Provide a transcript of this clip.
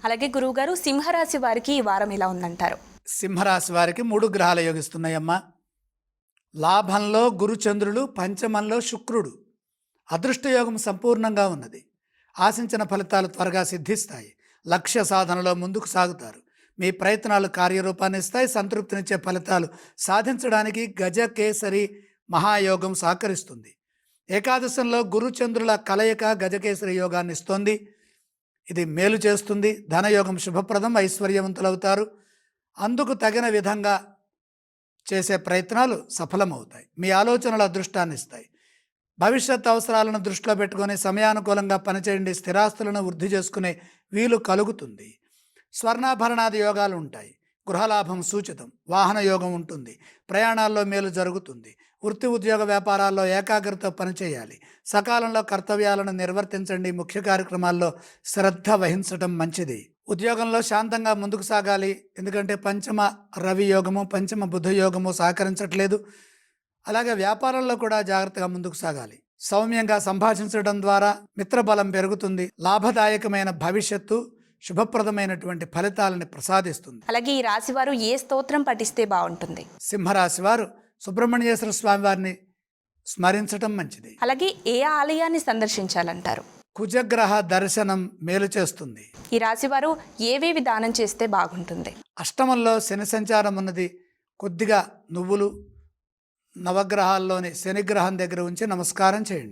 అలాగే గురువుగారు, సింహరాశి వారికి ఈ వారం ఇలా ఉందంటారు? సింహరాశి వారికి 3 గ్రహాలు యోగిస్తున్నాయమ్మా. లాభంలో గురుచంద్రుడు, పంచమంలో శుక్రుడు. అదృష్టయోగం సంపూర్ణంగా ఉన్నది. ఆశించిన ఫలితాలు త్వరగా సిద్ధిస్తాయి. లక్ష్య సాధనలో ముందుకు సాగుతారు. మీ ప్రయత్నాలు కార్యరూపాన్నిస్తాయి. సంతృప్తినిచ్చే ఫలితాలు సాధించడానికి గజకేసరి మహాయోగం సహకరిస్తుంది. ఏకాదశంలో గురుచంద్రుల కలయిక గజకేసరి యోగాన్ని ఇస్తోంది. ఇది మేలు చేస్తుంది. ధనయోగం శుభప్రదం, ఐశ్వర్యవంతులవుతారు. అందుకు తగిన విధంగా చేసే ప్రయత్నాలు సఫలమవుతాయి. మీ ఆలోచనలు అదృష్టాన్ని ఇస్తాయి. భవిష్యత్ అవసరాలను దృష్టిలో పెట్టుకొని సమయానుకూలంగా పనిచేయండి. స్థిరాస్తులను వృద్ధి చేసుకునే వీలు కలుగుతుంది. స్వర్ణాభరణాది యోగాలు ఉంటాయి. గృహలాభం సూచితం. వాహన యోగం ఉంటుంది. ప్రయాణాల్లో మేలు జరుగుతుంది. వృత్తి ఉద్యోగ వ్యాపారాల్లో ఏకాగ్రత పనిచేయాలి. సకాలంలో కర్తవ్యాలను నిర్వర్తించండి. ముఖ్య కార్యక్రమాల్లో శ్రద్ధ వహించడం మంచిది. ఉద్యోగంలో శాంతంగా ముందుకు సాగాలి. ఎందుకంటే పంచమ రవి యోగము, పంచమ బుధ యోగము సహకరించట్లేదు. అలాగే వ్యాపారంలో కూడా జాగ్రత్తగా ముందుకు సాగాలి. సౌమ్యంగా సంభాషించడం ద్వారా మిత్రబలం పెరుగుతుంది. లాభదాయకమైన భవిష్యత్తు, శుభప్రదమైనటువంటి ఫలితాలని ప్రసాదిస్తుంది. అలాగే ఈ రాశి వారు ఏ స్తోత్రం పఠిస్తే బాగుంటుంది? సింహరాశి వారు సుబ్రహ్మణ్యేశ్వర స్వామి వారిని స్మరించటం మంచిది. అలాగే ఏ ఆలయాన్ని సందర్శించాలంటారు? కుజగ్రహ దర్శనం మేలు చేస్తుంది. ఈ రాశి వారు ఏవేవి దానం చేస్తే బాగుంటుంది? అష్టమంలో శని సంచారం ఉన్నది. కొద్దిగా నువ్వులు నవగ్రహాల్లోని శనిగ్రహం దగ్గర ఉంచి నమస్కారం చేయండి.